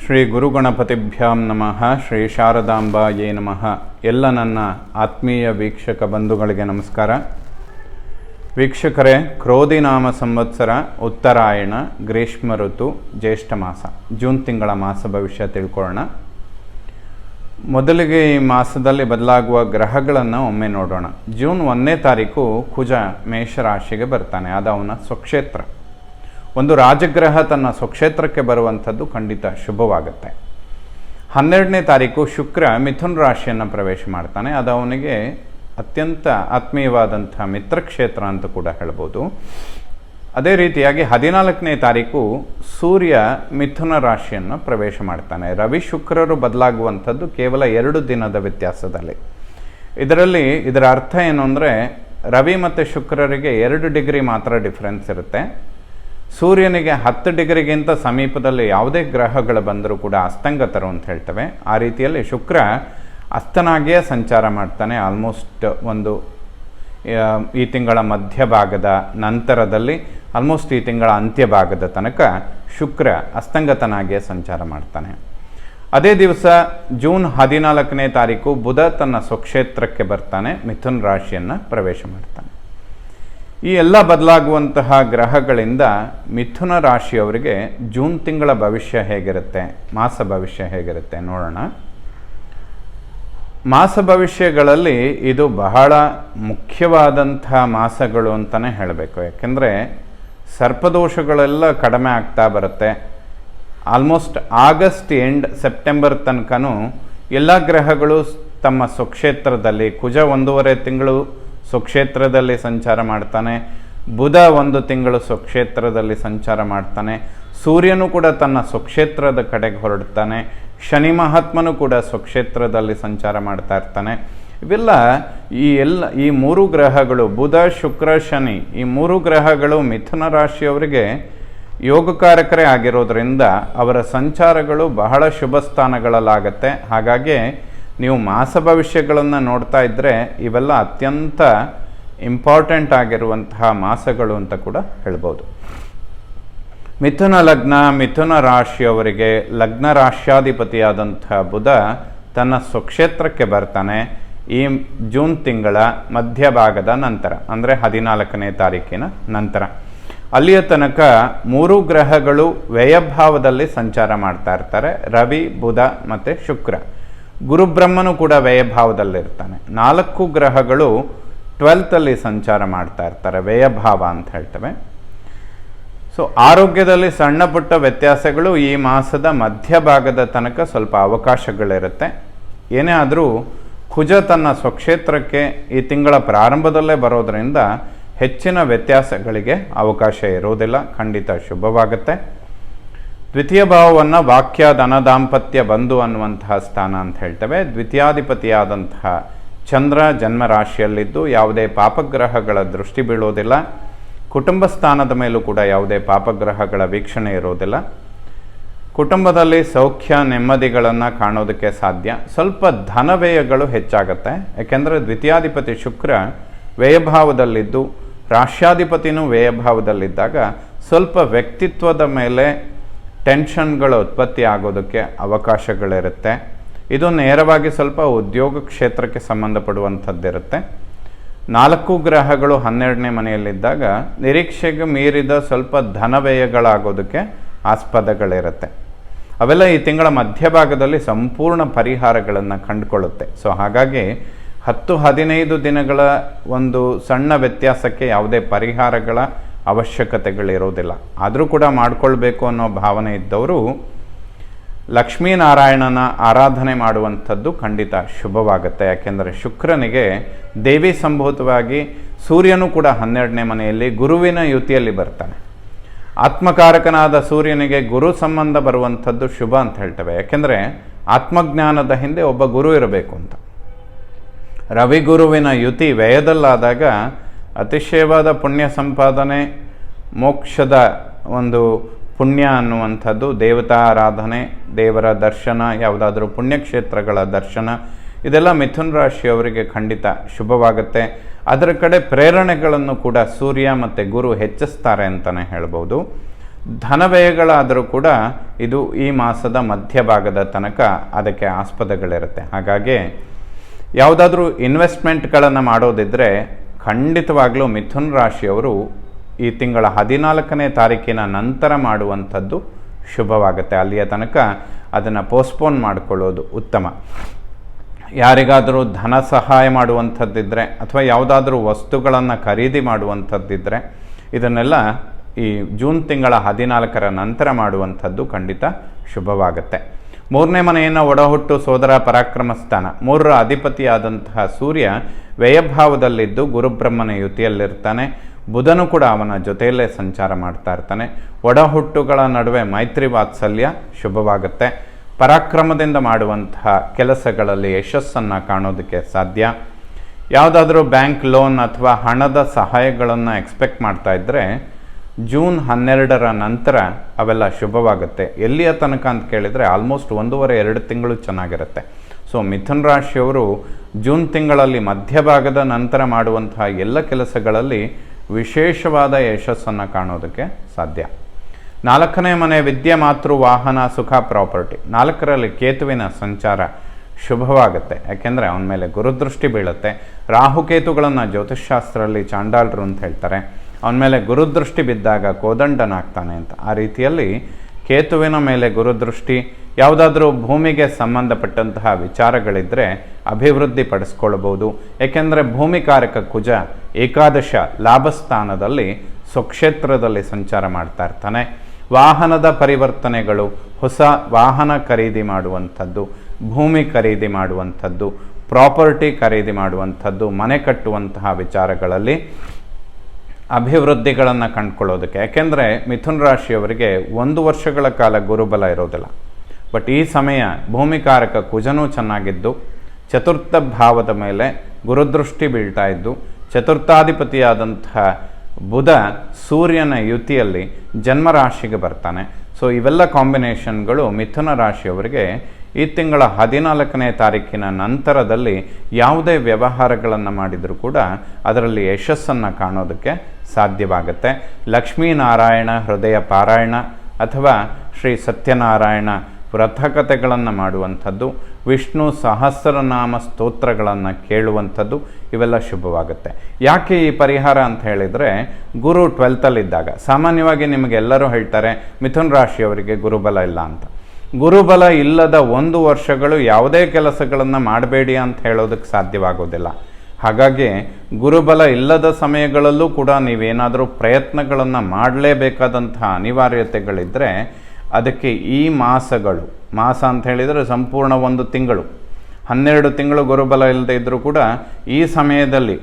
ಶ್ರೀ ಗುರುಗಣಪತಿಭ್ಯಾಂ ನಮಃ. ಶ್ರೀ ಶಾರದಾಂಬಾಯೇ ನಮಃ. ಎಲ್ಲ ನನ್ನ ಆತ್ಮೀಯ ವೀಕ್ಷಕ ಬಂಧುಗಳಿಗೆ ನಮಸ್ಕಾರ. ವೀಕ್ಷಕರೇ, ಕ್ರೋಧಿ ನಾಮ ಸಂವತ್ಸರ, ಉತ್ತರಾಯಣ, ಗ್ರೀಷ್ಮ ಋತು, ಜ್ಯೇಷ್ಠ ಮಾಸ, ಜೂನ್ ತಿಂಗಳ ಮಾಸ ಭವಿಷ್ಯ ತಿಳ್ಕೊಳ್ಳೋಣ. ಮೊದಲಿಗೆ ಈ ಮಾಸದಲ್ಲಿ ಬದಲಾಗುವ ಗ್ರಹಗಳನ್ನು ಒಮ್ಮೆ ನೋಡೋಣ. ಜೂನ್ 1ನೇ ತಾರೀಕು ಕುಜ ಮೇಷರಾಶಿಗೆ ಬರ್ತಾನೆ. ಅದು ಅವನ ಸ್ವಕ್ಷೇತ್ರ. ಒಂದು ರಾಜಗ್ರಹ ತನ್ನ ಸ್ವಕ್ಷೇತ್ರಕ್ಕೆ ಬರುವಂಥದ್ದು ಖಂಡಿತ ಶುಭವಾಗುತ್ತೆ. 12ನೇ ತಾರೀಕು ಶುಕ್ರ ಮಿಥುನ್ ರಾಶಿಯನ್ನು ಪ್ರವೇಶ ಮಾಡ್ತಾನೆ. ಅದು ಅವನಿಗೆ ಅತ್ಯಂತ ಆತ್ಮೀಯವಾದಂಥ ಮಿತ್ರಕ್ಷೇತ್ರ ಅಂತ ಕೂಡ ಹೇಳ್ಬೋದು. ಅದೇ ರೀತಿಯಾಗಿ 14ನೇ ತಾರೀಕು ಸೂರ್ಯ ಮಿಥುನ ರಾಶಿಯನ್ನು ಪ್ರವೇಶ ಮಾಡ್ತಾನೆ. ರವಿ ಶುಕ್ರರು ಬದಲಾಗುವಂಥದ್ದು ಕೇವಲ 2 ದಿನದ ವ್ಯತ್ಯಾಸದಲ್ಲಿ. ಇದರ ಅರ್ಥ ಏನು ಅಂದರೆ, ರವಿ ಮತ್ತು ಶುಕ್ರರಿಗೆ 2 ಡಿಗ್ರಿ ಮಾತ್ರ ಡಿಫ್ರೆನ್ಸ್ ಇರುತ್ತೆ. ಸೂರ್ಯನಿಗೆ 10 ಡಿಗ್ರಿಗಿಂತ ಸಮೀಪದಲ್ಲಿ ಯಾವುದೇ ಗ್ರಹಗಳು ಬಂದರೂ ಕೂಡ ಅಸ್ತಂಗತರು ಅಂತ ಹೇಳ್ತೇವೆ. ಆ ರೀತಿಯಲ್ಲಿ ಶುಕ್ರ ಅಸ್ತನಾಗಿಯೇ ಸಂಚಾರ ಮಾಡ್ತಾನೆ. ಆಲ್ಮೋಸ್ಟ್ ಈ ತಿಂಗಳ ಮಧ್ಯಭಾಗದ ನಂತರದಲ್ಲಿ ಆಲ್ಮೋಸ್ಟ್ ಈ ತಿಂಗಳ ಅಂತ್ಯಭಾಗದ ತನಕ ಶುಕ್ರ ಅಸ್ತಂಗತನಾಗಿಯೇ ಸಂಚಾರ ಮಾಡ್ತಾನೆ. ಅದೇ ದಿವಸ ಜೂನ್ 14ನೇ ತಾರೀಕು ಬುಧ ತನ್ನ ಸ್ವಕ್ಷೇತ್ರಕ್ಕೆ ಬರ್ತಾನೆ, ಮಿಥುನ್ ರಾಶಿಯನ್ನು ಪ್ರವೇಶ ಮಾಡ್ತಾನೆ. ಈ ಎಲ್ಲ ಬದಲಾಗುವಂತಹ ಗ್ರಹಗಳಿಂದ ಮಿಥುನ ರಾಶಿಯವರಿಗೆ ಜೂನ್ ತಿಂಗಳ ಭವಿಷ್ಯ ಹೇಗಿರುತ್ತೆ, ಮಾಸ ಭವಿಷ್ಯ ಹೇಗಿರುತ್ತೆ ನೋಡೋಣ. ಮಾಸ ಭವಿಷ್ಯಗಳಲ್ಲಿ ಇದು ಬಹಳ ಮುಖ್ಯವಾದಂಥ ಮಾಸಗಳು ಅಂತಲೇ ಹೇಳಬೇಕು. ಯಾಕೆಂದರೆ ಸರ್ಪದೋಷಗಳೆಲ್ಲ ಕಡಿಮೆ ಆಗ್ತಾ ಬರುತ್ತೆ. ಆಲ್ಮೋಸ್ಟ್ ಆಗಸ್ಟ್ ಎಂಡ್ ಸೆಪ್ಟೆಂಬರ್ ತನಕನೂ ಎಲ್ಲ ಗ್ರಹಗಳು ತಮ್ಮ ಸ್ವಕ್ಷೇತ್ರದಲ್ಲಿ, ಕುಜ 1.5 ತಿಂಗಳು ಸ್ವಕ್ಷೇತ್ರದಲ್ಲಿ ಸಂಚಾರ ಮಾಡ್ತಾನೆ, ಬುಧ 1 ತಿಂಗಳು ಸ್ವಕ್ಷೇತ್ರದಲ್ಲಿ ಸಂಚಾರ ಮಾಡ್ತಾನೆ, ಸೂರ್ಯನು ಕೂಡ ತನ್ನ ಸ್ವಕ್ಷೇತ್ರದ ಕಡೆಗೆ ಹೊರಡ್ತಾನೆ, ಶನಿ ಮಹಾತ್ಮನು ಕೂಡ ಸ್ವಕ್ಷೇತ್ರದಲ್ಲಿ ಸಂಚಾರ ಮಾಡ್ತಾ ಇರ್ತಾನೆ. ಇವೆಲ್ಲ ಈ 3 ಗ್ರಹಗಳು, ಬುಧ ಶುಕ್ರ ಶನಿ, ಈ 3 ಗ್ರಹಗಳು ಮಿಥುನ ರಾಶಿಯವರಿಗೆ ಯೋಗಕಾರಕರೇ ಆಗಿರೋದ್ರಿಂದ ಅವರ ಸಂಚಾರಗಳು ಬಹಳ ಶುಭ ಸ್ಥಾನಗಳಲ್ಲಾಗತ್ತೆ. ಹಾಗಾಗಿ ನೀವು ಮಾಸ ಭವಿಷ್ಯಗಳನ್ನು ನೋಡ್ತಾ ಇದ್ದರೆ ಇವೆಲ್ಲ ಅತ್ಯಂತ ಇಂಪಾರ್ಟೆಂಟ್ ಆಗಿರುವಂತಹ ಮಾಸಗಳು ಅಂತ ಕೂಡ ಹೇಳ್ಬೋದು. ಮಿಥುನ ಲಗ್ನ, ಮಿಥುನ ರಾಶಿಯವರಿಗೆ ಲಗ್ನ ರಾಶ್ಯಾಧಿಪತಿಯಾದಂಥ ಬುಧ ತನ್ನ ಸ್ವಕ್ಷೇತ್ರಕ್ಕೆ ಬರ್ತಾನೆ ಈ ಜೂನ್ ತಿಂಗಳ ಮಧ್ಯಭಾಗದ ನಂತರ, ಅಂದರೆ 14ನೇ ತಾರೀಕಿನ ನಂತರ. ಅಲ್ಲಿಯ ತನಕ 3 ಗ್ರಹಗಳು ವ್ಯಯಭಾವದಲ್ಲಿ ಸಂಚಾರ ಮಾಡ್ತಾ ಇರ್ತಾರೆ. ರವಿ, ಬುಧ ಮತ್ತು ಶುಕ್ರ. ಗುರುಬ್ರಹ್ಮನು ಕೂಡ ವ್ಯಯಭಾವದಲ್ಲಿರ್ತಾನೆ. 4 ಗ್ರಹಗಳು 12th ಸಂಚಾರ ಮಾಡ್ತಾ ಇರ್ತಾರೆ, ವ್ಯಯಭಾವ ಅಂತ ಹೇಳ್ತೇವೆ. ಸೊ ಆರೋಗ್ಯದಲ್ಲಿ ಸಣ್ಣ ಪುಟ್ಟ ವ್ಯತ್ಯಾಸಗಳು ಈ ಮಾಸದ ಮಧ್ಯಭಾಗದ ತನಕ ಸ್ವಲ್ಪ ಅವಕಾಶಗಳಿರುತ್ತೆ. ಏನೇ ಆದರೂ ಕುಜ ತನ್ನ ಸ್ವಕ್ಷೇತ್ರಕ್ಕೆ ಈ ತಿಂಗಳ ಪ್ರಾರಂಭದಲ್ಲೇ ಬರೋದರಿಂದ ಹೆಚ್ಚಿನ ವ್ಯತ್ಯಾಸಗಳಿಗೆ ಅವಕಾಶ ಇರೋದಿಲ್ಲ. ಖಂಡಿತ ಶುಭವಾಗುತ್ತೆ. ದ್ವಿತೀಯ ಭಾವವನ್ನು ವಾಕ್ಯ, ಧನ, ದಾಂಪತ್ಯ, ಬಂಧು ಅನ್ನುವಂತಹ ಸ್ಥಾನ ಅಂತ ಹೇಳ್ತೇವೆ. ದ್ವಿತೀಯಾಧಿಪತಿಯಾದಂತಹ ಚಂದ್ರ ಜನ್ಮ ರಾಶಿಯಲ್ಲಿದ್ದು ಯಾವುದೇ ಪಾಪಗ್ರಹಗಳ ದೃಷ್ಟಿ ಬೀಳೋದಿಲ್ಲ. ಕುಟುಂಬ ಸ್ಥಾನದ ಮೇಲೂ ಕೂಡ ಯಾವುದೇ ಪಾಪಗ್ರಹಗಳ ವೀಕ್ಷಣೆ ಇರೋದಿಲ್ಲ. ಕುಟುಂಬದಲ್ಲಿ ಸೌಖ್ಯ ನೆಮ್ಮದಿಗಳನ್ನು ಕಾಣೋದಕ್ಕೆ ಸಾಧ್ಯ. ಸ್ವಲ್ಪ ಧನ ವ್ಯಯಗಳು ಹೆಚ್ಚಾಗುತ್ತೆ. ಯಾಕೆಂದರೆ ದ್ವಿತೀಯಾಧಿಪತಿ ಶುಕ್ರ ವ್ಯಯಭಾವದಲ್ಲಿದ್ದು ರಾಶ್ಯಾಧಿಪತಿನೂ ವ್ಯಯಭಾವದಲ್ಲಿದ್ದಾಗ ಸ್ವಲ್ಪ ವ್ಯಕ್ತಿತ್ವದ ಮೇಲೆ ಟೆನ್ಷನ್ಗಳು ಉತ್ಪತ್ತಿ ಆಗೋದಕ್ಕೆ ಅವಕಾಶಗಳಿರುತ್ತೆ. ಇದು ನೇರವಾಗಿ ಸ್ವಲ್ಪ ಉದ್ಯೋಗ ಕ್ಷೇತ್ರಕ್ಕೆ ಸಂಬಂಧಪಡುವಂಥದ್ದಿರುತ್ತೆ. 4 ಗ್ರಹಗಳು 12ನೇ ಮನೆಯಲ್ಲಿದ್ದಾಗ ನಿರೀಕ್ಷೆಗೆ ಮೀರಿದ ಸ್ವಲ್ಪ ಧನವ್ಯಯಗಳಾಗೋದಕ್ಕೆ ಆಸ್ಪದಗಳಿರುತ್ತೆ. ಅವೆಲ್ಲ ಈ ತಿಂಗಳ ಮಧ್ಯಭಾಗದಲ್ಲಿ ಸಂಪೂರ್ಣ ಪರಿಹಾರಗಳನ್ನು ಕಂಡುಕೊಳ್ಳುತ್ತೆ. ಸೊ ಹಾಗಾಗಿ 10-15 ದಿನಗಳ ಒಂದು ಸಣ್ಣ ವ್ಯತ್ಯಾಸಕ್ಕೆ ಯಾವುದೇ ಪರಿಹಾರಗಳ ಅವಶ್ಯಕತೆಗಳಿರೋದಿಲ್ಲ. ಆದರೂ ಕೂಡ ಮಾಡಿಕೊಳ್ಬೇಕು ಅನ್ನೋ ಭಾವನೆ ಇದ್ದವರು ಲಕ್ಷ್ಮೀನಾರಾಯಣನ ಆರಾಧನೆ ಮಾಡುವಂಥದ್ದು ಖಂಡಿತ ಶುಭವಾಗುತ್ತೆ. ಯಾಕೆಂದರೆ ಶುಕ್ರನಿಗೆ ದೇವಿ ಸಂಭೂತವಾಗಿ ಸೂರ್ಯನೂ ಕೂಡ 12ನೇ ಮನೆಯಲ್ಲಿ ಗುರುವಿನ ಯುತಿಯಲ್ಲಿ ಬರ್ತಾನೆ. ಆತ್ಮಕಾರಕನಾದ ಸೂರ್ಯನಿಗೆ ಗುರು ಸಂಬಂಧ ಬರುವಂಥದ್ದು ಶುಭ ಅಂತ ಹೇಳ್ತೇವೆ. ಯಾಕೆಂದರೆ ಆತ್ಮಜ್ಞಾನದ ಹಿಂದೆ ಒಬ್ಬ ಗುರು ಇರಬೇಕು ಅಂತ. ರವಿಗುರುವಿನ ಯುತಿ ವ್ಯಯದಲ್ಲಾದಾಗ ಅತಿಶಯವಾದ ಪುಣ್ಯ ಸಂಪಾದನೆ, ಮೋಕ್ಷದ ಒಂದು ಪುಣ್ಯ ಅನ್ನುವಂಥದ್ದು, ದೇವತಾ ಆರಾಧನೆ, ದೇವರ ದರ್ಶನ, ಯಾವುದಾದ್ರೂ ಪುಣ್ಯಕ್ಷೇತ್ರಗಳ ದರ್ಶನ, ಇದೆಲ್ಲ ಮಿಥುನ್ ರಾಶಿಯವರಿಗೆ ಖಂಡಿತ ಶುಭವಾಗುತ್ತೆ. ಅದರ ಕಡೆ ಪ್ರೇರಣೆಗಳನ್ನು ಕೂಡ ಸೂರ್ಯ ಮತ್ತು ಗುರು ಹೆಚ್ಚಿಸ್ತಾರೆ ಅಂತಲೇ ಹೇಳ್ಬೋದು. ಧನ ವ್ಯಯಗಳಾದರೂ ಕೂಡ ಇದು ಈ ಮಾಸದ ಮಧ್ಯಭಾಗದ ತನಕ ಅದಕ್ಕೆ ಆಸ್ಪದಗಳಿರುತ್ತೆ. ಹಾಗಾಗಿ ಯಾವುದಾದ್ರೂ ಇನ್ವೆಸ್ಟ್ಮೆಂಟ್ಗಳನ್ನು ಮಾಡೋದಿದ್ದರೆ ಖಂಡಿತವಾಗ್ಲೂ ಮಿಥುನ ರಾಶಿಯವರು ಈ ತಿಂಗಳ 14ನೇ ತಾರೀಕಿನ ನಂತರ ಮಾಡುವಂಥದ್ದು ಶುಭವಾಗುತ್ತೆ. ಅಲ್ಲಿಯ ತನಕ ಅದನ್ನು ಪೋಸ್ಟ್ಪೋನ್ ಮಾಡಿಕೊಳ್ಳೋದು ಉತ್ತಮ. ಯಾರಿಗಾದರೂ ಧನ ಸಹಾಯ ಮಾಡುವಂಥದ್ದಿದ್ದರೆ ಅಥವಾ ಯಾವುದಾದ್ರೂ ವಸ್ತುಗಳನ್ನು ಖರೀದಿ ಮಾಡುವಂಥದ್ದಿದ್ದರೆ ಇದನ್ನೆಲ್ಲ ಈ ಜೂನ್ ತಿಂಗಳ 14ರ ನಂತರ ಮಾಡುವಂಥದ್ದು ಖಂಡಿತ ಶುಭವಾಗುತ್ತೆ. 3ನೇ ಮನೆಯನ್ನು ಒಡಹುಟ್ಟು ಸೋದರ ಪರಾಕ್ರಮ ಸ್ಥಾನ, 3ರ ಅಧಿಪತಿಯಾದಂತಹ ಸೂರ್ಯ ವ್ಯಯಭಾವದಲ್ಲಿದ್ದು ಗುರುಬ್ರಹ್ಮನ ಯುತಿಯಲ್ಲಿರ್ತಾನೆ. ಬುಧನು ಕೂಡ ಅವನ ಜೊತೆಯಲ್ಲೇ ಸಂಚಾರ ಮಾಡ್ತಾ ಇರ್ತಾನೆ. ಒಡಹುಟ್ಟುಗಳ ನಡುವೆ ಮೈತ್ರಿ ವಾತ್ಸಲ್ಯ ಶುಭವಾಗುತ್ತೆ. ಪರಾಕ್ರಮದಿಂದ ಮಾಡುವಂತಹ ಕೆಲಸಗಳಲ್ಲಿ ಯಶಸ್ಸನ್ನು ಕಾಣೋದಕ್ಕೆ ಸಾಧ್ಯ. ಯಾವುದಾದ್ರೂ ಬ್ಯಾಂಕ್ ಲೋನ್ ಅಥವಾ ಹಣದ ಸಹಾಯಗಳನ್ನು ಎಕ್ಸ್ಪೆಕ್ಟ್ ಮಾಡ್ತಾ ಇದ್ದರೆ ಜೂನ್ 12ರ ನಂತರ ಅವೆಲ್ಲ ಶುಭವಾಗುತ್ತೆ. ಎಲ್ಲಿಯ ತನಕ ಅಂತ ಕೇಳಿದರೆ ಆಲ್ಮೋಸ್ಟ್ 1.5-2 ತಿಂಗಳು ಚೆನ್ನಾಗಿರುತ್ತೆ. ಸೊ ಮಿಥುನ ರಾಶಿಯವರು ಜೂನ್ ತಿಂಗಳಲ್ಲಿ ಮಧ್ಯಭಾಗದ ನಂತರ ಮಾಡುವಂತಹ ಎಲ್ಲ ಕೆಲಸಗಳಲ್ಲಿ ವಿಶೇಷವಾದ ಯಶಸ್ಸನ್ನು ಕಾಣೋದಕ್ಕೆ ಸಾಧ್ಯ. 4ನೇ ಮನೆ ವಿದ್ಯೆ, ಮಾತೃ, ವಾಹನ, ಸುಖ, ಪ್ರಾಪರ್ಟಿ. 4ರಲ್ಲಿ ಕೇತುವಿನ ಸಂಚಾರ ಶುಭವಾಗುತ್ತೆ. ಯಾಕೆಂದರೆ ಅವನ ಮೇಲೆ ಗುರುದೃಷ್ಟಿ ಬೀಳುತ್ತೆ. ರಾಹುಕೇತುಗಳನ್ನು ಜ್ಯೋತಿಷ್ಶಾಸ್ತ್ರದಲ್ಲಿ ಚಾಂಡಾಲರು ಅಂತ ಹೇಳ್ತಾರೆ. ಅವನ ಮೇಲೆ ಗುರುದೃಷ್ಟಿ ಬಿದ್ದಾಗ ಕೋದಂಡನಾಗ್ತಾನೆ ಅಂತ. ಆ ರೀತಿಯಲ್ಲಿ ಕೇತುವಿನ ಮೇಲೆ ಗುರುದೃಷ್ಟಿ, ಯಾವುದಾದ್ರೂ ಭೂಮಿಗೆ ಸಂಬಂಧಪಟ್ಟಂತಹ ವಿಚಾರಗಳಿದ್ದರೆ ಅಭಿವೃದ್ಧಿ ಪಡಿಸ್ಕೊಳ್ಬೋದು. ಏಕೆಂದರೆ ಭೂಮಿಕಾರಕ ಕುಜ ಏಕಾದಶ ಲಾಭಸ್ಥಾನದಲ್ಲಿ ಸ್ವಕ್ಷೇತ್ರದಲ್ಲಿ ಸಂಚಾರ ಮಾಡ್ತಾ ಇರ್ತಾನೆ. ವಾಹನದ ಪರಿವರ್ತನೆಗಳು, ಹೊಸ ವಾಹನ ಖರೀದಿ ಮಾಡುವಂಥದ್ದು, ಭೂಮಿ ಖರೀದಿ ಮಾಡುವಂಥದ್ದು, ಪ್ರಾಪರ್ಟಿ ಖರೀದಿ ಮಾಡುವಂಥದ್ದು, ಮನೆ ಕಟ್ಟುವಂತಹ ವಿಚಾರಗಳಲ್ಲಿ ಅಭಿವೃದ್ಧಿಗಳನ್ನು ಕಂಡುಕೊಳ್ಳೋದಕ್ಕೆ. ಯಾಕೆಂದರೆ ಮಿಥುನ ರಾಶಿಯವರಿಗೆ 1 ವರ್ಷಗಳ ಕಾಲ ಗುರುಬಲ ಇರೋದಿಲ್ಲ. ಬಟ್ ಈ ಸಮಯ ಭೂಮಿಕಾರಕ ಕುಜನೂ ಚೆನ್ನಾಗಿದ್ದು ಚತುರ್ಥ ಭಾವದ ಮೇಲೆ ಗುರುದೃಷ್ಟಿ ಬೀಳ್ತಾ ಇದ್ದು ಚತುರ್ಥಾಧಿಪತಿಯಾದಂತಹ ಬುಧ ಸೂರ್ಯನ ಯುತಿಯಲ್ಲಿ ಜನ್ಮರಾಶಿಗೆ ಬರ್ತಾನೆ. ಸೊ ಇವೆಲ್ಲ ಕಾಂಬಿನೇಷನ್ಗಳು ಮಿಥುನ ರಾಶಿಯವರಿಗೆ ಈ ತಿಂಗಳ 14ನೇ ತಾರೀಕಿನ ನಂತರದಲ್ಲಿ ಯಾವುದೇ ವ್ಯವಹಾರಗಳನ್ನು ಮಾಡಿದರೂ ಕೂಡ ಅದರಲ್ಲಿ ಯಶಸ್ಸನ್ನು ಕಾಣೋದಕ್ಕೆ ಸಾಧ್ಯವಾಗುತ್ತೆ. ಲಕ್ಷ್ಮೀನಾರಾಯಣ ಹೃದಯ ಪಾರಾಯಣ ಅಥವಾ ಶ್ರೀ ಸತ್ಯನಾರಾಯಣ ವ್ರತಕಥೆಗಳನ್ನು ಮಾಡುವಂಥದ್ದು, ವಿಷ್ಣು ಸಹಸ್ರನಾಮ ಸ್ತೋತ್ರಗಳನ್ನು ಕೇಳುವಂಥದ್ದು, ಇವೆಲ್ಲ ಶುಭವಾಗುತ್ತೆ. ಯಾಕೆ ಈ ಪರಿಹಾರ ಅಂತ ಹೇಳಿದರೆ, ಗುರು 12ಲ್ಲಿದ್ದಾಗ ಸಾಮಾನ್ಯವಾಗಿ ನಿಮಗೆಲ್ಲರೂ ಹೇಳ್ತಾರೆ ಮಿಥುನ ರಾಶಿಯವರಿಗೆ ಗುರುಬಲ ಇಲ್ಲ ಅಂತ. ಗುರುಬಲ ಇಲ್ಲದ 1 ವರ್ಷಗಳು ಯಾವುದೇ ಕೆಲಸಗಳನ್ನು ಮಾಡಬೇಡಿ ಅಂತ ಹೇಳೋದಕ್ಕೆ ಸಾಧ್ಯವಾಗೋದಿಲ್ಲ. ಹಾಗಾಗಿ ಗುರುಬಲ ಇಲ್ಲದ ಸಮಯಗಳಲ್ಲೂ ಕೂಡ ನೀವೇನಾದರೂ ಪ್ರಯತ್ನಗಳನ್ನು ಮಾಡಲೇಬೇಕಾದಂತಹ ಅನಿವಾರ್ಯತೆಗಳಿದ್ದರೆ ಅದಕ್ಕೆ ಈ ಮಾಸಗಳು, ಮಾಸ ಅಂತ ಹೇಳಿದರೆ ಸಂಪೂರ್ಣ 1 ತಿಂಗಳು, 12 ತಿಂಗಳು ಗುರುಬಲ ಇಲ್ಲದೆ ಇದ್ದರೂ ಕೂಡ ಈ ಸಮಯದಲ್ಲಿ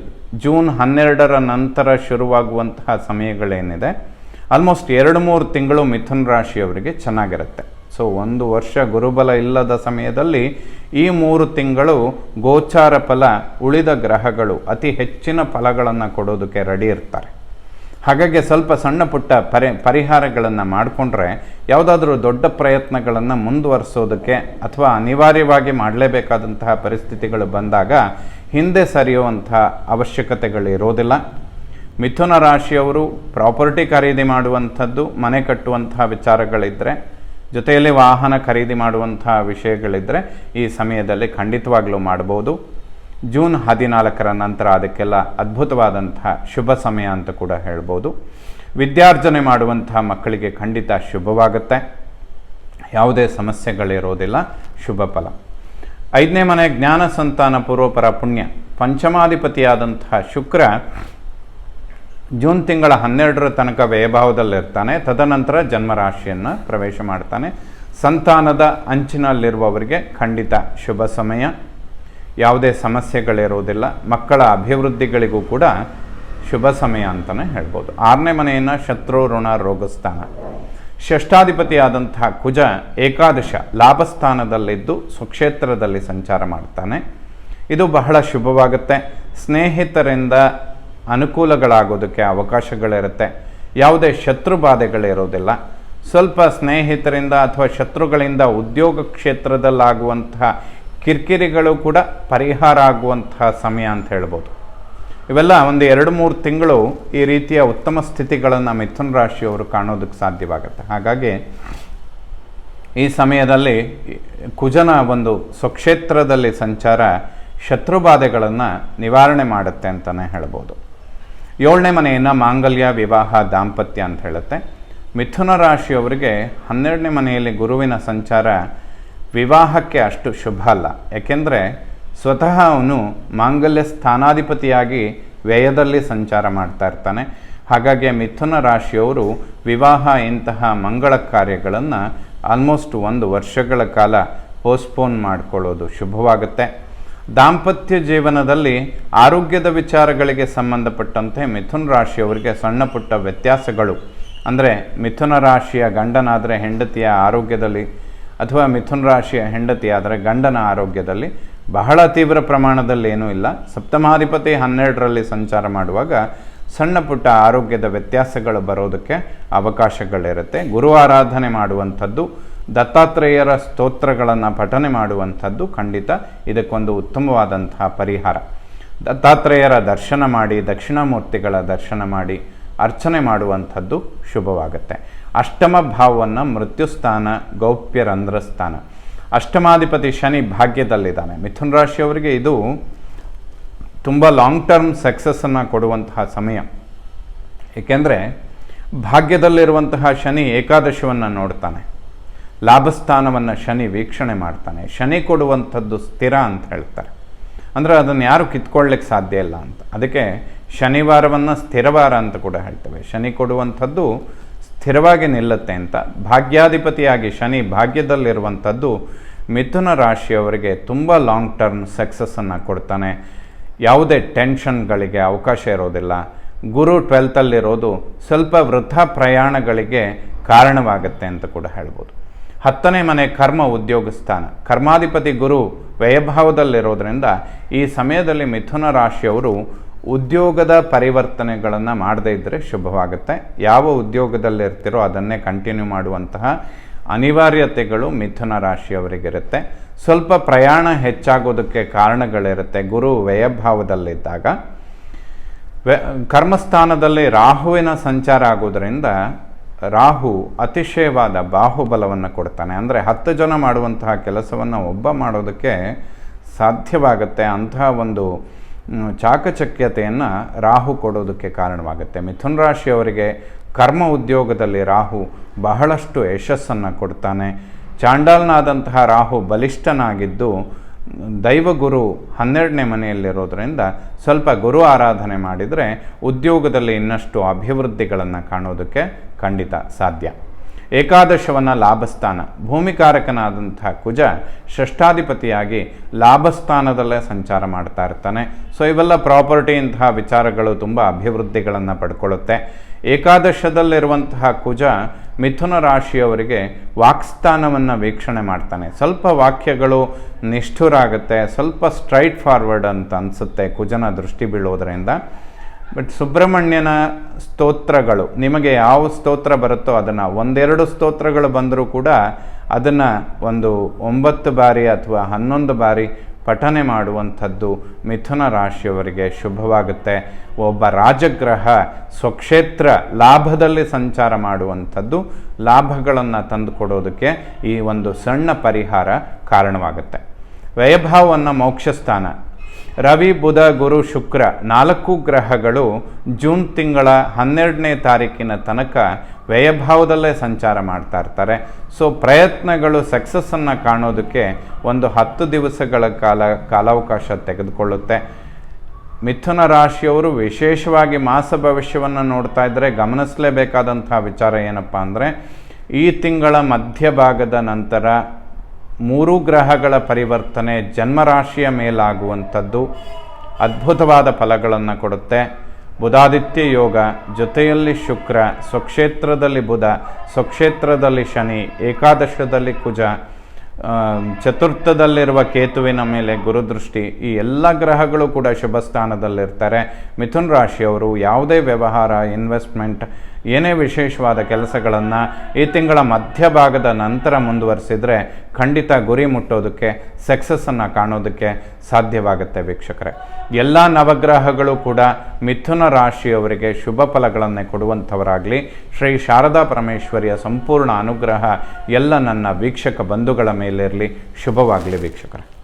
ಜೂನ್ 12ರ ನಂತರ ಶುರುವಾಗುವಂತಹ ಸಮಯಗಳೇನಿದೆ ಆಲ್ಮೋಸ್ಟ್ 2-3 ತಿಂಗಳು ಮಿಥುನ ರಾಶಿಯವರಿಗೆ ಚೆನ್ನಾಗಿರುತ್ತೆ. ಸೊ 1 ವರ್ಷ ಗುರುಬಲ ಇಲ್ಲದ ಸಮಯದಲ್ಲಿ ಈ 3 ತಿಂಗಳು ಗೋಚಾರ ಫಲ, ಉಳಿದ ಗ್ರಹಗಳು ಅತಿ ಹೆಚ್ಚಿನ ಫಲಗಳನ್ನು ಕೊಡೋದಕ್ಕೆ ರೆಡಿ ಇರ್ತಾರೆ. ಹಾಗಾಗಿ ಸ್ವಲ್ಪ ಸಣ್ಣ ಪುಟ್ಟ ಪರಿಹಾರಗಳನ್ನು ಮಾಡಿಕೊಂಡ್ರೆ ಯಾವುದಾದ್ರೂ ದೊಡ್ಡ ಪ್ರಯತ್ನಗಳನ್ನು ಮುಂದುವರಿಸೋದಕ್ಕೆ ಅಥವಾ ಅನಿವಾರ್ಯವಾಗಿ ಮಾಡಲೇಬೇಕಾದಂತಹ ಪರಿಸ್ಥಿತಿಗಳು ಬಂದಾಗ ಹಿಂದೆ ಸರಿಯುವಂಥ ಅವಶ್ಯಕತೆಗಳಿರೋದಿಲ್ಲ. ಮಿಥುನ ರಾಶಿಯವರು ಪ್ರಾಪರ್ಟಿ ಖರೀದಿ ಮಾಡುವಂಥದ್ದು, ಮನೆ ಕಟ್ಟುವಂತಹ ವಿಚಾರಗಳಿದ್ದರೆ, ಜೊತೆಯಲ್ಲಿ ವಾಹನ ಖರೀದಿ ಮಾಡುವಂತಹ ವಿಷಯಗಳಿದ್ದರೆ ಈ ಸಮಯದಲ್ಲಿ ಖಂಡಿತವಾಗ್ಲೂ ಮಾಡ್ಬೋದು. ಜೂನ್ 14ರ ನಂತರ ಅದಕ್ಕೆಲ್ಲ ಅದ್ಭುತವಾದಂತಹ ಶುಭ ಸಮಯ ಅಂತ ಕೂಡ ಹೇಳ್ಬೋದು. ವಿದ್ಯಾರ್ಜನೆ ಮಾಡುವಂತಹ ಮಕ್ಕಳಿಗೆ ಖಂಡಿತ ಶುಭವಾಗುತ್ತೆ. ಯಾವುದೇ ಸಮಸ್ಯೆಗಳಿರೋದಿಲ್ಲ, ಶುಭ ಫಲ. 5ನೇ ಮನೆ ಜ್ಞಾನ ಸಂತಾನ ಪೂರ್ವಪರ ಪುಣ್ಯ. ಪಂಚಮಾಧಿಪತಿಯಾದಂತಹ ಶುಕ್ರ ಜೂನ್ ತಿಂಗಳ 12ರ ತನಕ ವ್ಯಯಭಾವದಲ್ಲಿರ್ತಾನೆ. ತದನಂತರ ಜನ್ಮರಾಶಿಯನ್ನು ಪ್ರವೇಶ ಮಾಡ್ತಾನೆ. ಸಂತಾನದ ಅಂಚಿನಲ್ಲಿರುವವರಿಗೆ ಖಂಡಿತ ಶುಭ ಸಮಯ. ಯಾವುದೇ ಸಮಸ್ಯೆಗಳಿರೋದಿಲ್ಲ. ಮಕ್ಕಳ ಅಭಿವೃದ್ಧಿಗಳಿಗೂ ಕೂಡ ಶುಭ ಸಮಯ ಅಂತಲೇ ಹೇಳ್ಬೋದು. 6ನೇ ಮನೆಯನ್ನು ಶತ್ರು ಋಣ ರೋಗಸ್ಥಾನ. ಷಷ್ಠಾಧಿಪತಿಯಾದಂತಹ ಕುಜ ಏಕಾದಶ ಲಾಭಸ್ಥಾನದಲ್ಲಿದ್ದು ಸ್ವಕ್ಷೇತ್ರದಲ್ಲಿ ಸಂಚಾರ ಮಾಡ್ತಾನೆ. ಇದು ಬಹಳ ಶುಭವಾಗುತ್ತೆ. ಸ್ನೇಹಿತರಿಂದ ಅನುಕೂಲಗಳಾಗೋದಕ್ಕೆ ಅವಕಾಶಗಳಿರುತ್ತೆ. ಯಾವುದೇ ಶತ್ರು ಬಾಧೆಗಳಿರೋದಿಲ್ಲ. ಸ್ವಲ್ಪ ಸ್ನೇಹಿತರಿಂದ ಅಥವಾ ಶತ್ರುಗಳಿಂದ ಉದ್ಯೋಗ ಕ್ಷೇತ್ರದಲ್ಲಾಗುವಂತಹ ಕಿರಿಕಿರಿಗಳು ಕೂಡ ಪರಿಹಾರ ಆಗುವಂತಹ ಸಮಯ ಅಂತ ಹೇಳ್ಬೋದು. ಇವೆಲ್ಲ ಒಂದು 2-3 ತಿಂಗಳು ಈ ರೀತಿಯ ಉತ್ತಮ ಸ್ಥಿತಿಗಳನ್ನು ಮಿಥುನ ರಾಶಿಯವರು ಕಾಣೋದಕ್ಕೆ ಸಾಧ್ಯವಾಗುತ್ತೆ. ಹಾಗಾಗಿ ಈ ಸಮಯದಲ್ಲಿ ಕುಜನ ಒಂದು ಸ್ವಕ್ಷೇತ್ರದಲ್ಲಿ ಸಂಚಾರ ಶತ್ರುಬಾಧೆಗಳನ್ನು ನಿವಾರಣೆ ಮಾಡುತ್ತೆ ಅಂತಲೇ ಹೇಳ್ಬೋದು. 7ನೇ ಮನೆಯನ್ನು ಮಾಂಗಲ್ಯ, ವಿವಾಹ, ದಾಂಪತ್ಯ ಅಂತ ಹೇಳುತ್ತೆ. ಮಿಥುನ ರಾಶಿಯವರಿಗೆ 12ನೇ ಮನೆಯಲ್ಲಿ ಗುರುವಿನ ಸಂಚಾರ ವಿವಾಹಕ್ಕೆ ಅಷ್ಟು ಶುಭ ಅಲ್ಲ. ಏಕೆಂದರೆ ಸ್ವತಃ ಅವನು ಮಾಂಗಲ್ಯ ಸ್ಥಾನಾಧಿಪತಿಯಾಗಿ ವ್ಯಯದಲ್ಲಿ ಸಂಚಾರ ಮಾಡ್ತಾ ಇರ್ತಾನೆ. ಹಾಗಾಗಿ ಮಿಥುನ ರಾಶಿಯವರು ವಿವಾಹ ಇಂತಹ ಮಂಗಳ ಕಾರ್ಯಗಳನ್ನು ಆಲ್ಮೋಸ್ಟ್ 1 ವರ್ಷಗಳ ಕಾಲ ಪೋಸ್ಟ್ಪೋನ್ ಮಾಡಿಕೊಳ್ಳೋದು ಶುಭವಾಗುತ್ತೆ. ದಾಂಪತ್ಯ ಜೀವನದಲ್ಲಿ ಆರೋಗ್ಯದ ವಿಚಾರಗಳಿಗೆ ಸಂಬಂಧಪಟ್ಟಂತೆ ಮಿಥುನ ರಾಶಿಯವರಿಗೆ ಸಣ್ಣ ಪುಟ್ಟ ವ್ಯತ್ಯಾಸಗಳು, ಅಂದರೆ ಮಿಥುನ ರಾಶಿಯ ಗಂಡನಾದರೆ ಹೆಂಡತಿಯ ಆರೋಗ್ಯದಲ್ಲಿ, ಅಥವಾ ಮಿಥುನ ರಾಶಿಯ ಹೆಂಡತಿ ಆದರೆ ಗಂಡನ ಆರೋಗ್ಯದಲ್ಲಿ ಬಹಳ ತೀವ್ರ ಪ್ರಮಾಣದಲ್ಲಿ ಏನೂ ಇಲ್ಲ. ಸಪ್ತಮಾಧಿಪತಿ 12ರಲ್ಲಿ ಸಂಚಾರ ಮಾಡುವಾಗ ಸಣ್ಣ ಪುಟ್ಟ ಆರೋಗ್ಯದ ವ್ಯತ್ಯಾಸಗಳು ಬರೋದಕ್ಕೆ ಅವಕಾಶಗಳಿರುತ್ತೆ. ಗುರು ಆರಾಧನೆ ಮಾಡುವಂಥದ್ದು, ದತ್ತಾತ್ರೇಯರ ಸ್ತೋತ್ರಗಳನ್ನು ಪಠನೆ ಮಾಡುವಂಥದ್ದು ಖಂಡಿತ ಇದಕ್ಕೊಂದು ಉತ್ತಮವಾದಂತಹ ಪರಿಹಾರ. ದತ್ತಾತ್ರೇಯರ ದರ್ಶನ ಮಾಡಿ, ದಕ್ಷಿಣಾಮೂರ್ತಿಗಳ ದರ್ಶನ ಮಾಡಿ ಅರ್ಚನೆ ಮಾಡುವಂಥದ್ದು ಶುಭವಾಗುತ್ತೆ. ಅಷ್ಟಮ ಭಾವವನ್ನು ಮೃತ್ಯುಸ್ಥಾನ, ಗೌಪ್ಯ ರಂಧ್ರಸ್ಥಾನ. ಅಷ್ಟಮಾಧಿಪತಿ ಶನಿ ಭಾಗ್ಯದಲ್ಲಿದ್ದಾನೆ. ಮಿಥುನ ರಾಶಿಯವರಿಗೆ ಇದು ತುಂಬ ಲಾಂಗ್ ಟರ್ಮ್ ಸಕ್ಸಸ್ಸನ್ನು ಕೊಡುವಂತಹ ಸಮಯ. ಏಕೆಂದರೆ ಭಾಗ್ಯದಲ್ಲಿರುವಂತಹ ಶನಿ ಏಕಾದಶವನ್ನು ನೋಡ್ತಾನೆ, ಲಾಭಸ್ಥಾನವನ್ನು ಶನಿ ವೀಕ್ಷಣೆ ಮಾಡ್ತಾನೆ. ಶನಿ ಕೊಡುವಂಥದ್ದು ಸ್ಥಿರ ಅಂತ ಹೇಳ್ತಾರೆ, ಅಂದರೆ ಅದನ್ನು ಯಾರು ಕಿತ್ಕೊಳ್ಳಿಕ್ಕೆ ಸಾಧ್ಯ ಇಲ್ಲ ಅಂತ. ಅದಕ್ಕೆ ಶನಿವಾರವನ್ನು ಸ್ಥಿರವಾರ ಅಂತ ಕೂಡ ಹೇಳ್ತೇವೆ. ಶನಿ ಕೊಡುವಂಥದ್ದು ಸ್ಥಿರವಾಗಿ ನಿಲ್ಲುತ್ತೆ ಅಂತ. ಭಾಗ್ಯಾಧಿಪತಿಯಾಗಿ ಶನಿ ಭಾಗ್ಯದಲ್ಲಿರುವಂಥದ್ದು ಮಿಥುನ ರಾಶಿಯವರಿಗೆ ತುಂಬ ಲಾಂಗ್ ಟರ್ಮ್ ಸಕ್ಸಸ್ಸನ್ನು ಕೊಡ್ತಾನೆ. ಯಾವುದೇ ಟೆನ್ಷನ್ಗಳಿಗೆ ಅವಕಾಶ ಇರೋದಿಲ್ಲ. ಗುರು 12ಲ್ಲಿರೋದು ಸ್ವಲ್ಪ ವೃಥಾ ಪ್ರಯಾಣಗಳಿಗೆ ಕಾರಣವಾಗುತ್ತೆ ಅಂತ ಕೂಡ ಹೇಳ್ಬೋದು. 10ನೇ ಮನೆ ಕರ್ಮ, ಉದ್ಯೋಗ ಸ್ಥಾನ. ಕರ್ಮಾಧಿಪತಿ ಗುರು ವ್ಯಯಭಾವದಲ್ಲಿರೋದ್ರಿಂದ ಈ ಸಮಯದಲ್ಲಿ ಮಿಥುನ ರಾಶಿಯವರು ಉದ್ಯೋಗದ ಪರಿವರ್ತನೆಗಳನ್ನು ಮಾಡದೇ ಇದ್ದರೆ ಶುಭವಾಗುತ್ತೆ. ಯಾವ ಉದ್ಯೋಗದಲ್ಲಿರ್ತಿರೋ ಅದನ್ನೇ ಕಂಟಿನ್ಯೂ ಮಾಡುವಂತಹ ಅನಿವಾರ್ಯತೆಗಳು ಮಿಥುನ ರಾಶಿಯವರಿಗಿರುತ್ತೆ. ಸ್ವಲ್ಪ ಪ್ರಯಾಣ ಹೆಚ್ಚಾಗೋದಕ್ಕೆ ಕಾರಣಗಳಿರುತ್ತೆ. ಗುರು ವ್ಯಯಭಾವದಲ್ಲಿದ್ದಾಗ ಕರ್ಮಸ್ಥಾನದಲ್ಲಿ ರಾಹುವಿನ ಸಂಚಾರ ಆಗೋದರಿಂದ ರಾಹು ಅತಿಶಯವಾದ ಬಾಹುಬಲವನ್ನು ಕೊಡ್ತಾನೆ. ಅಂದರೆ 10 ಜನ ಮಾಡುವಂತಹ ಕೆಲಸವನ್ನು ಒಬ್ಬ ಮಾಡೋದಕ್ಕೆ ಸಾಧ್ಯವಾಗುತ್ತೆ. ಅಂತಹ ಒಂದು ಚಾಕಚಕ್ಯತೆಯನ್ನು ರಾಹು ಕೊಡೋದಕ್ಕೆ ಕಾರಣವಾಗುತ್ತೆ. ಮಿಥುನ ರಾಶಿಯವರಿಗೆ ಕರ್ಮ ಉದ್ಯೋಗದಲ್ಲಿ ರಾಹು ಬಹಳಷ್ಟು ಯಶಸ್ಸನ್ನು ಕೊಡ್ತಾನೆ. ಚಾಂಡಾಲನಾದಂತಹ ರಾಹು ಬಲಿಷ್ಠನಾಗಿದ್ದು ದೈವಗುರು 12ನೇ ಮನೆಯಲ್ಲಿರೋದ್ರಿಂದ ಸ್ವಲ್ಪ ಗುರು ಆರಾಧನೆ ಮಾಡಿದರೆ ಉದ್ಯೋಗದಲ್ಲಿ ಇನ್ನಷ್ಟು ಅಭಿವೃದ್ಧಿಗಳನ್ನು ಕಾಣೋದಕ್ಕೆ ಖಂಡಿತ ಸಾಧ್ಯ. ಏಕಾದಶವನ್ನು ಲಾಭಸ್ಥಾನ. ಭೂಮಿಕಾರಕನಾದಂತಹ ಕುಜ ಷಷ್ಠಾಧಿಪತಿಯಾಗಿ ಲಾಭಸ್ಥಾನದಲ್ಲೇ ಸಂಚಾರ ಮಾಡ್ತಾ ಇರ್ತಾನೆ. ಸೊ ಇವೆಲ್ಲ ಪ್ರಾಪರ್ಟಿ ಇಂತಹ ವಿಚಾರಗಳು ತುಂಬ ಅಭಿವೃದ್ಧಿಗಳನ್ನು ಪಡ್ಕೊಳ್ಳುತ್ತೆ. ಏಕಾದಶದಲ್ಲಿರುವಂತಹ ಕುಜ ಮಿಥುನ ರಾಶಿಯವರಿಗೆ ವಾಕ್ಸ್ಥಾನವನ್ನು ವೀಕ್ಷಣೆ ಮಾಡ್ತಾನೆ. ಸ್ವಲ್ಪ ವಾಕ್ಯಗಳು ನಿಷ್ಠುರಾಗುತ್ತೆ, ಸ್ವಲ್ಪ ಸ್ಟ್ರೈಟ್ ಫಾರ್ವರ್ಡ್ ಅಂತ ಅನಿಸುತ್ತೆ ಕುಜನ ದೃಷ್ಟಿ ಬೀಳೋದ್ರಿಂದ. ಬಟ್ ಸುಬ್ರಹ್ಮಣ್ಯನ ಸ್ತೋತ್ರಗಳು, ನಿಮಗೆ ಯಾವ ಸ್ತೋತ್ರ ಬರುತ್ತೋ ಅದನ್ನು, 1-2 ಸ್ತೋತ್ರಗಳು ಬಂದರೂ ಕೂಡ ಅದನ್ನು ಒಂದು 9 ಬಾರಿ ಅಥವಾ 11 ಬಾರಿ ಪಠನೆ ಮಾಡುವಂಥದ್ದು ಮಿಥುನ ರಾಶಿಯವರಿಗೆ ಶುಭವಾಗುತ್ತೆ. ಒಬ್ಬ ರಾಜಗ್ರಹ ಸ್ವಕ್ಷೇತ್ರ ಲಾಭದಲ್ಲಿ ಸಂಚಾರ ಮಾಡುವಂಥದ್ದು ಲಾಭಗಳನ್ನು ತಂದುಕೊಡೋದಕ್ಕೆ ಈ ಒಂದು ಸಣ್ಣ ಪರಿಹಾರ ಕಾರಣವಾಗುತ್ತೆ. ವ್ಯಯಭಾವವನ್ನು ಮೋಕ್ಷಸ್ಥಾನ. ರವಿ, ಬುಧ, ಗುರು, ಶುಕ್ರ 4 ಗ್ರಹಗಳು ಜೂನ್ ತಿಂಗಳ 12ನೇ ತಾರೀಕಿನ ತನಕ ವ್ಯಯಭಾವದಲ್ಲೇ ಸಂಚಾರ ಮಾಡ್ತಾ ಇರ್ತಾರೆ. ಸೊ ಪ್ರಯತ್ನಗಳು ಸಕ್ಸಸ್ಸನ್ನು ಕಾಣೋದಕ್ಕೆ ಒಂದು 10 ದಿವಸಗಳ ಕಾಲಾವಕಾಶ ತೆಗೆದುಕೊಳ್ಳುತ್ತೆ. ಮಿಥುನ ರಾಶಿಯವರು ವಿಶೇಷವಾಗಿ ಮಾಸ ಭವಿಷ್ಯವನ್ನು ನೋಡ್ತಾ ಇದ್ದರೆ ಗಮನಿಸಲೇಬೇಕಾದಂಥ ವಿಚಾರ ಏನಪ್ಪ ಅಂದರೆ, ಈ ತಿಂಗಳ ಮಧ್ಯಭಾಗದ ನಂತರ 3 ಗ್ರಹಗಳ ಪರಿವರ್ತನೆ ಜನ್ಮರಾಶಿಯ ಮೇಲಾಗುವಂಥದ್ದು ಅದ್ಭುತವಾದ ಫಲಗಳನ್ನು ಕೊಡುತ್ತೆ. ಬುಧಾದಿತ್ಯ ಯೋಗ, ಜೊತೆಯಲ್ಲಿ ಶುಕ್ರ, ಸ್ವಕ್ಷೇತ್ರದಲ್ಲಿ ಬುಧ, ಸ್ವಕ್ಷೇತ್ರದಲ್ಲಿ ಶನಿ, ಏಕಾದಶದಲ್ಲಿ ಕುಜ, ಚತುರ್ಥದಲ್ಲಿರುವ ಕೇತುವಿನ ಮೇಲೆ ಗುರುದೃಷ್ಟಿ, ಈ ಎಲ್ಲ ಗ್ರಹಗಳು ಕೂಡ ಶುಭ ಸ್ಥಾನದಲ್ಲಿರ್ತಾರೆ. ಮಿಥುನ ರಾಶಿಯವರು ಯಾವುದೇ ವ್ಯವಹಾರ, ಇನ್ವೆಸ್ಟ್ಮೆಂಟ್ ಏನೇ ವಿಶೇಷವಾದ ಕೆಲಸಗಳನ್ನು ಈ ತಿಂಗಳ ಮಧ್ಯಭಾಗದ ನಂತರ ಮುಂದುವರಿಸಿದರೆ ಖಂಡಿತ ಗುರಿ ಮುಟ್ಟೋದಕ್ಕೆ, ಸಕ್ಸಸ್ಸನ್ನು ಕಾಣೋದಕ್ಕೆ ಸಾಧ್ಯವಾಗುತ್ತೆ ವೀಕ್ಷಕರೇ. ಎಲ್ಲ ನವಗ್ರಹಗಳು ಕೂಡ ಮಿಥುನ ರಾಶಿಯವರಿಗೆ ಶುಭ ಫಲಗಳನ್ನೇ ಕೊಡುವಂಥವರಾಗಲಿ. ಶ್ರೀ ಶಾರದಾ ಪರಮೇಶ್ವರಿಯ ಸಂಪೂರ್ಣ ಅನುಗ್ರಹ ಎಲ್ಲ ನನ್ನ ವೀಕ್ಷಕ ಬಂಧುಗಳ ಮೇಲಿರಲಿ. ಶುಭವಾಗಲಿ ವೀಕ್ಷಕರೇ.